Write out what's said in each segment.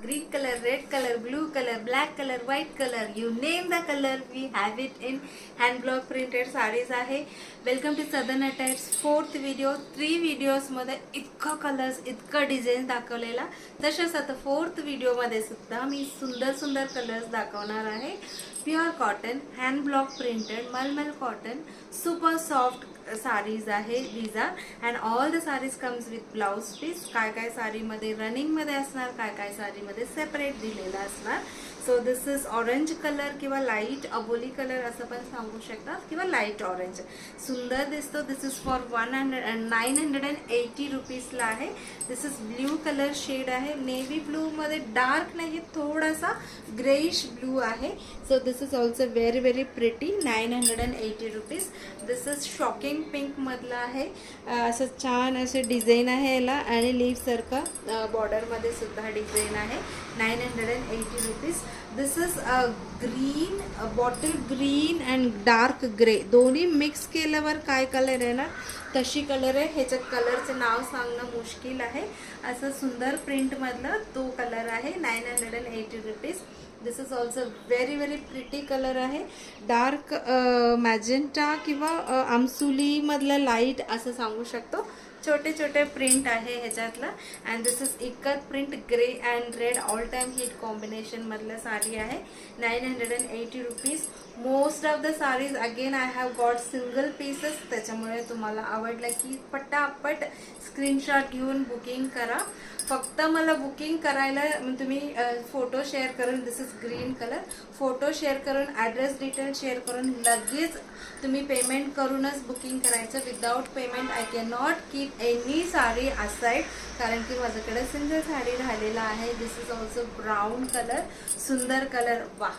green color, red color, blue color, black color, white color, you name the color, we have it in hand block printed sarees आहे. Welcome to southern attires fourth video. 3 व्हिडिओजमध्ये इतका colours इतका design दाखवलेला, तसेच आता fourth व्हिडिओमध्ये सुद्धा मी सुंदर सुंदर कलर्स दाखवणार आहे. Pure cotton hand block printed मलमल कॉटन सुपर सॉफ्ट साडीज आहे. these are and all the sarees comes with blouse piece. काय काय साडीमध्ये रनिंग मध्ये असणार, काय काय साडीमध्ये सेपरेट दिलेला असणार. So this is orange colour किंवा लाईट अबोली कलर असं पण सांगू शकतात, किंवा लाईट ऑरेंज सुंदर दिसतो. दिस इज फॉर 980 रुपीजला आहे. This is blue colour shade आहे. नेव्ही ब्लू मध्ये डार्क नाही, थोडासा ग्रेइश ब्लू आहे. So this is also very very pretty. 980 rupees. This is shocking pink मधला आहे. असं छान असे डिझाईन आहे याला, आणि लीफ सारखा बॉर्डर मध्ये सुद्धा डिझाईन आहे. 980 rupees. This is green bottle green and dark grey दोन्ही मिक्स केल्यावर काय कलर येणार तशी कलर आहे. ह्याच्या कलरचं नाव सांगणं मुश्किल आहे. असं सुंदर प्रिंट मधला तो कलर आहे. 980 rupees. This is also very very pretty colour आहे. डार्क मॅजेंटा किंवा आमसुली मधला लाईट असं सांगू शकतो. छोटे छोटे प्रिंट आहे ह्याच्यातला. अँड दिस इज इकत print grey and read all time hit combination मधलं साडी आहे. 980 rupees. Most of the sarees again I have got single pieces, त्याच्यामुळे तुम्हाला आवडलं की पटापट स्क्रीनशॉट घेऊन बुकिंग करा. फक्त मला बुकिंग करायला तुम्ही फोटो शेअर करून, this is green colour, photo share करून ॲड्रेस डिटेल शेअर करून लगेच तुम्ही पेमेंट करूनच बुकिंग करायचं. Without payment I can not keep any sari aside, कारण की माझ्याकडे सिंगल साडी राहिलेला आहे. This is also brown colour, सुंदर कलर. वा,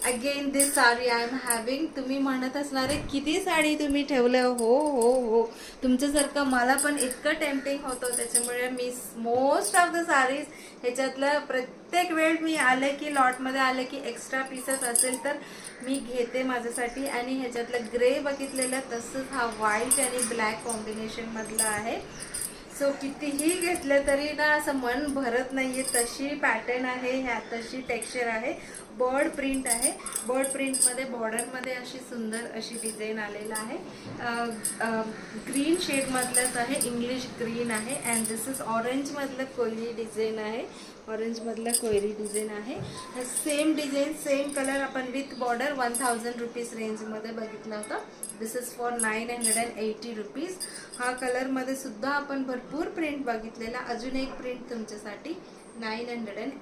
again this sari I am having. तुम्ही म्हणत असणारे किती साडी तुम्ही ठेवलं. हो हो हो, तुमच्यासारखं मला पण इतकं टेम्पटिंग होतं, त्याच्यामुळे मी मोस्ट ऑफ द साडीज ह्याच्यातलं प्रत्येक वेळ मी आले की लॉटमध्ये आले की एक्स्ट्रा पीसेस असेल तर मी घेते माझ्यासाठी. आणि ह्याच्यातलं ग्रे बघितलेलं तसंच हा व्हाईट आणि ब्लॅक कॉम्बिनेशन मधला आहे. सो कितीही घेतलं तरी ना असं मन भरत नाहीये, तशी पॅटर्न आहे, ह्या तशी टेक्स्चर आहे. बर्ड प्रिंट आहे. बर्ड प्रिंटमध्ये बॉर्डरमध्ये अशी सुंदर अशी डिझाईन आलेला आहे. ग्रीन शेडमधलंच आहे, इंग्लिश ग्रीन आहे. अँड दिस इज ऑरेंजमधलं कोयरी डिझाईन आहे. ऑरेंजमधला कोयरी डिझाईन आहे. सेम डिझाईन सेम कलर आपण विथ बॉर्डर 1000 रुपीज रेंजमध्ये बघितला होता. दिस इज फॉर 980 रुपीज. हा कलरमध्ये सुद्धा आपण भरपूर प्रिंट बघितलेला. अजून एक प्रिंट तुमच्यासाठी 980